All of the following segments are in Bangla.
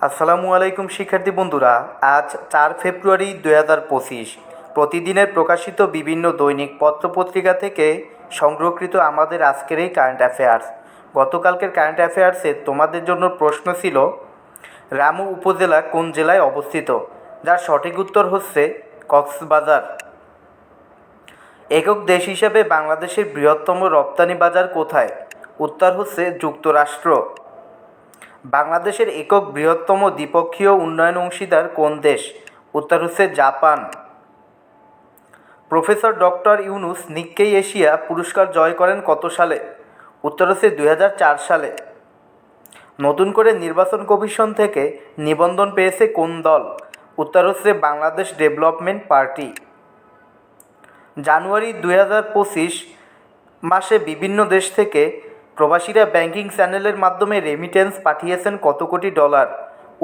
আসসালামু আলাইকুম শিক্ষার্থী বন্ধুরা। আজ 4 ফেব্রুয়ারি 2025 প্রতিদিনের প্রকাশিত বিভিন্ন দৈনিক পত্রপত্রিকা থেকে সংগ্রহকৃত আমাদের আজকের এই কারেন্ট অ্যাফেয়ার্স। গতকালকের কারেন্ট অ্যাফেয়ার্সে তোমাদের জন্য প্রশ্ন ছিল রামু উপজেলা কোন জেলায় অবস্থিত, যার সঠিক উত্তর হচ্ছে কক্সবাজার। একক দেশ হিসেবে বাংলাদেশের বৃহত্তম রপ্তানি বাজার কোথায়? উত্তর হচ্ছে যুক্তরাষ্ট্র। বাংলাদেশের একক বৃহত্তম দ্বিপক্ষীয় উন্নয়ন অংশীদার কোন দেশ? উত্তর হচ্ছে Japan. Professor doctor Yunus Nikkei Asia পুরস্কার জয় করেন কত সালে? উত্তর হচ্ছে 2004 সালে। নতুন করে নির্বাচন কমিশন থেকে নিবন্ধন পেয়েছে কোন দল? উত্তর হচ্ছে বাংলাদেশ ডেভেলপমেন্ট পার্টি। জানুয়ারি 2025 মাসে বিভিন্ন দেশ থেকে প্রবাসীরা ব্যাংকিং চ্যানেলের মাধ্যমে রেমিটেন্স পাঠিয়েছেন কত কোটি ডলার?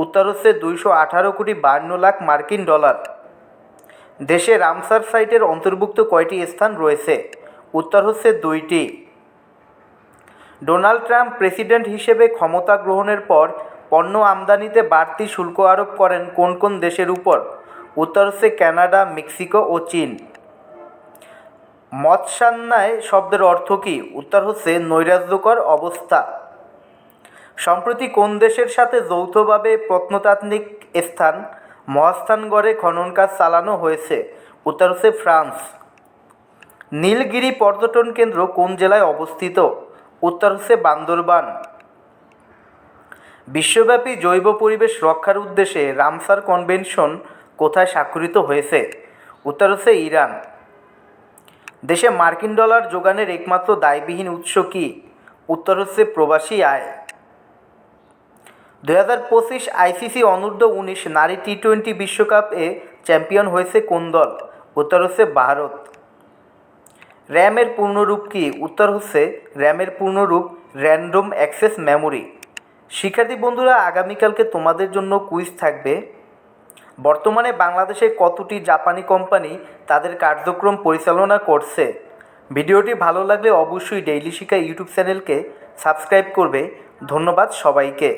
উত্তর হচ্ছে 218,52,00,000 মার্কিন ডলার। দেশে রামসার সাইটের অন্তর্ভুক্ত কয়টি স্থান রয়েছে? উত্তর হচ্ছে 2টি। ডোনাল্ড ট্রাম্প প্রেসিডেন্ট হিসেবে ক্ষমতা গ্রহণের পর পণ্য আমদানিতে বাড়তি শুল্ক আরোপ করেন কোন কোন দেশের উপর? উত্তর হচ্ছে কানাডা, মেক্সিকো ও চীন। মৎস্যান্যায় শব্দের অর্থ কী? উত্তর হচ্ছে নৈরাজ্যকর অবস্থা। সম্প্রতি কোন দেশের সাথে যৌথভাবে প্রত্নতাত্ত্বিক স্থান মহাস্থানগড়ে খনন কাজ চালানো হয়েছে? উত্তর হচ্ছে ফ্রান্স। নীলগিরি পর্যটন কেন্দ্র কোন জেলায় অবস্থিত? উত্তর হচ্ছে বান্দরবান। বিশ্বব্যাপী জৈব পরিবেশ রক্ষার উদ্দেশ্যে রামসার কনভেনশন কোথায় স্বাক্ষরিত হয়েছে? উত্তর হচ্ছে ইরান। দেশে মার্কিন ডলার যোগানের একমাত্র দায়বিহীন উৎস কী? উত্তর হচ্ছে প্রবাসী আয়। 2025 আইসিসি অনূর্ধ্ব-19 নারী টি-20 বিশ্বকাপে চ্যাম্পিয়ন হয়েছে কোন দল? উত্তর হচ্ছে ভারত। র্যামের পূর্ণরূপ কী? উত্তর হচ্ছে র্যামের পূর্ণরূপ র্যান্ডম অ্যাক্সেস মেমোরি। শিক্ষার্থী বন্ধুরা, আগামীকালকে তোমাদের জন্য কুইজ থাকবে। বর্তমানে বাংলাদেশে কতটি জাপানি কোম্পানি তাদের কার্যক্রম পরিচালনা করছে? ভিডিওটি ভালো লাগলে অবশ্যই ডেইলি শিক্ষা ইউটিউব চ্যানেলকে সাবস্ক্রাইব করবে। ধন্যবাদ সবাইকে।